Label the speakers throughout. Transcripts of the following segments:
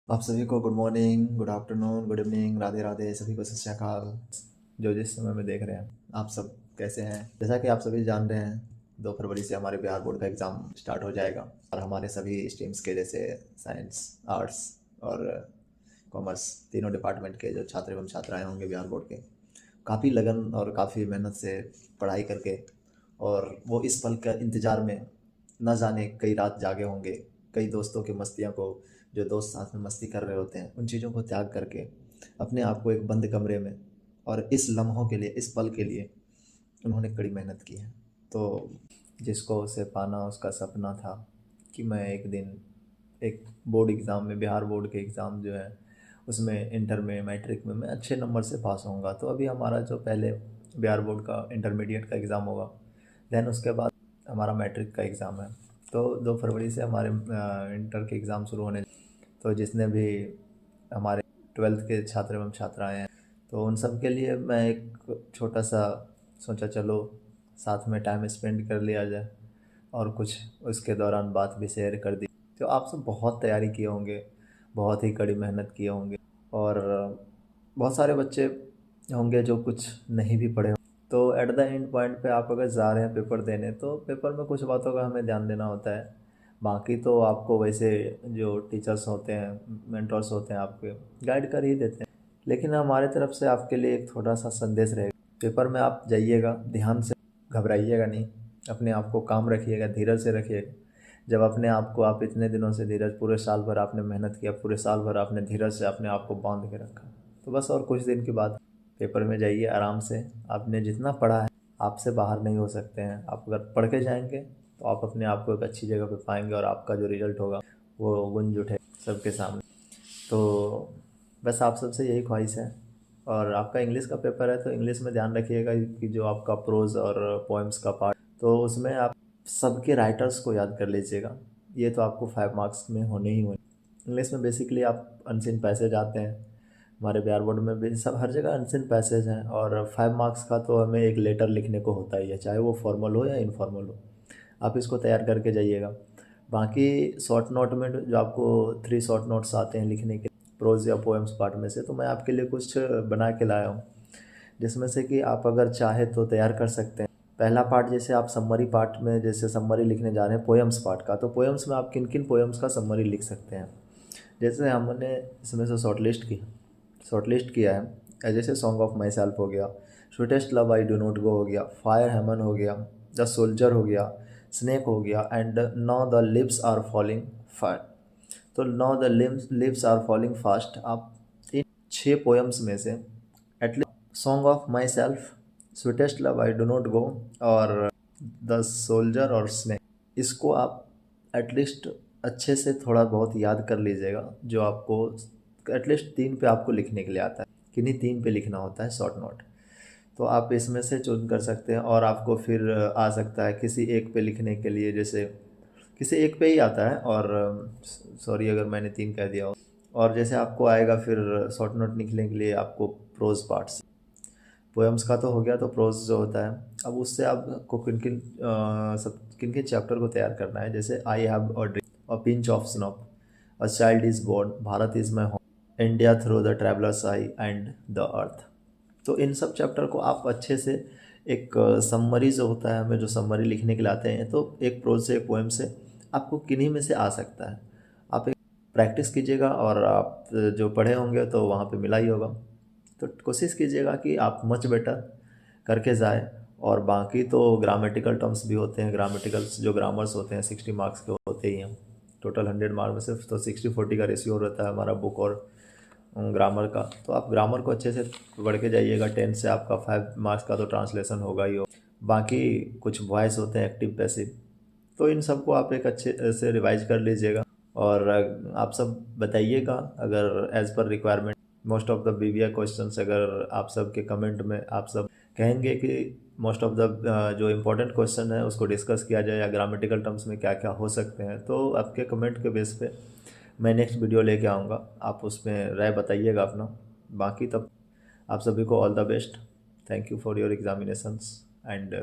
Speaker 1: आप सभी को good morning, good afternoon, good evening, Radhe Radhe. सभी को सत श्री अकाल। जो जिस समय में देख रहे हैं, आप सब कैसे हैं? जैसा कि आप सभी जान रहे हैं, 2 फरवरी से हमारे बिहार बोर्ड का एग्ज़ाम स्टार्ट हो जाएगा और हमारे सभी स्ट्रीम्स के जैसे साइंस, आर्ट्स और कॉमर्स तीनों डिपार्टमेंट के जो छात्र एवं छात्राएँ होंगे बिहार बोर्ड के, काफ़ी लगन और काफ़ी मेहनत से पढ़ाई करके और वो इस पल का इंतज़ार में न जाने कई रात जागे होंगे। कई दोस्तों की मस्तियों को, जो दोस्त साथ में मस्ती कर रहे होते हैं, उन चीज़ों को त्याग करके अपने आप को एक बंद कमरे में और इस लम्हों के लिए, इस पल के लिए उन्होंने कड़ी मेहनत की है। तो जिसको उसे पाना उसका सपना था कि मैं एक दिन एक बोर्ड एग्ज़ाम में, बिहार बोर्ड के एग्ज़ाम जो है उसमें, इंटर में, मैट्रिक में मैं अच्छे नंबर से पास होऊंगा। तो अभी हमारा जो पहले बिहार बोर्ड का इंटरमीडिएट का एग्ज़ाम होगा, देन उसके बाद हमारा मैट्रिक का एग्ज़ाम है। तो 2 फरवरी से हमारे इंटर के एग्ज़ाम शुरू होने। तो जिसने भी हमारे 12th के छात्र एवं छात्राएँ हैं, तो उन सब के लिए मैं एक छोटा सा सोचा, चलो साथ में टाइम स्पेंड कर लिया जाए और कुछ उसके दौरान बात भी शेयर कर दी। तो आप सब बहुत तैयारी किए होंगे, बहुत ही कड़ी मेहनत किए होंगे और बहुत सारे बच्चे होंगे जो कुछ नहीं भी पढ़े। तो एट द एंड पॉइंट पे आप अगर जा रहे हैं पेपर देने, तो पेपर में कुछ बातों का हमें ध्यान देना होता है। बाकी तो आपको वैसे जो टीचर्स होते हैं, मेंटर्स होते हैं, आपके गाइड कर ही देते हैं। लेकिन हमारे तरफ से आपके लिए एक थोड़ा सा संदेश रहेगा। पेपर में आप जाइएगा ध्यान से, घबराइएगा नहीं, अपने आप को काम रखिएगा, धीरज से रखिएगा। जब अपने आप को, आप इतने दिनों से धीरज, पूरे साल भर आपने मेहनत किया, पूरे साल भर आपने धीरज से अपने आप को बांध के रखा, तो बस और कुछ दिन के बाद पेपर में जाइए आराम से। आपने जितना पढ़ा है, आपसे बाहर नहीं हो सकते हैं। आप अगर पढ़ के जाएंगे तो आप अपने आप को एक अच्छी जगह पे पाएंगे और आपका जो रिजल्ट होगा वो गुंज उठे सबके सामने। तो बस आप सबसे यही ख्वाहिश है। और आपका इंग्लिश का पेपर है, तो इंग्लिश में ध्यान रखिएगा कि जो आपका प्रोज और पोएम्स का पार्ट, तो उसमें आप सबके राइटर्स को याद कर लीजिएगा। ये तो आपको 5 मार्क्स में होने ही होने। इंग्लिश में बेसिकली आप अनसीन पैसेज आते हैं, हमारे बिहार बोर्ड में भी सब हर जगह अनसीन पैसेज हैं। और 5 मार्क्स का तो हमें एक लेटर लिखने को होता ही है, चाहे वो फॉर्मल हो या इनफॉर्मल हो। आप इसको तैयार करके जाइएगा। बाकी शॉर्ट नोट में जो आपको 3 शॉर्ट नोट्स आते हैं लिखने के, प्रोज या पोएम्स पार्ट में से, तो मैं आपके लिए कुछ बना के लाया हूँ, जिसमें से कि आप अगर चाहे तो तैयार कर सकते हैं। पहला पार्ट, जैसे आप समरी पार्ट में, जैसे समरी लिखने जा रहे हैं पोएम्स पार्ट का, तो पोएम्स में आप किन किन पोएम्स का समरी लिख सकते हैं। जैसे हमने इसमें से शॉर्टलिस्ट किया है, जैसे सॉन्ग ऑफ माई सेल्फ हो गया, sweetest love I do not गो हो गया, फायर हेमन हो गया, द सोल्जर हो गया, स्नेक हो गया, and now the lips are falling fire. तो now the lips are falling fast, आप इन 6 पोएम्स में से at least song of myself, sweetest love I do not go और द सोल्जर और स्नेक, इसको आप एटलीस्ट अच्छे से थोड़ा बहुत याद कर लीजिएगा। जो आपको एटलीस्ट 3 पे आपको लिखने के लिए आता है, किन्हीं 3 पे लिखना होता है शॉर्ट नोट। तो आप इसमें से चूज कर सकते हैं और आपको फिर आ सकता है किसी एक पे लिखने के लिए, जैसे किसी एक पे ही आता है। और सॉरी अगर मैंने 3 कह दिया हो। और जैसे आपको आएगा फिर शॉर्ट नोट लिखने के लिए आपको प्रोज पार्ट्स, पोएम्स का तो हो गया, तो प्रोज जो होता है, अब उससे आपको किन किन सब किन किन चैप्टर को तैयार करना है। जैसे I have a dream, a pinch of snow, a child is born, Bharat is my home, India through the travellers eye and the earth. तो इन सब चैप्टर को आप अच्छे से एक समरी जो होता है, हमें जो समरी लिखने के लिए आते हैं, तो एक प्रोज से, एक पोएम से आपको किन्हीं में से आ सकता है। आप एक प्रैक्टिस कीजिएगा और आप जो पढ़े होंगे तो वहाँ पे मिला ही होगा। तो कोशिश कीजिएगा कि आप मच बेटर करके जाए। और बाकी तो ग्रामेटिकल टर्म्स भी होते हैं, ग्रामेटिकल्स जो ग्रामर्स होते हैं 60 मार्क्स के होते ही हैं। टोटल 100 मार्क्स में सिर्फ तो 60-40 का रेशियो रहता है हमारा बुक और ग्रामर का। तो आप ग्रामर को अच्छे से पढ़ के जाइएगा। 10 से आपका 5 मार्क्स का तो ट्रांसलेशन होगा ही हो। बाकी कुछ वॉइस होते हैं, एक्टिव पैसिव, तो इन सबको आप एक अच्छे से रिवाइज कर लीजिएगा। और आप सब बताइएगा अगर as per requirement most of the BVA questions, अगर आप सब के कमेंट में आप सब कहेंगे कि मोस्ट ऑफ द जो इम्पोर्टेंट क्वेश्चन है उसको डिस्कस किया जाए, या ग्रामेटिकल टर्म्स में क्या क्या हो सकते हैं, तो आपके कमेंट के बेस पे मैं नेक्स्ट वीडियो लेके आऊँगा। आप उसमें राय बताइएगा अपना। बाकी तब आप सभी को all the best. Thank you for your examinations and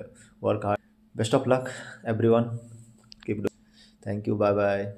Speaker 1: work hard. Best of luck everyone. Keep do. Thank you, bye bye.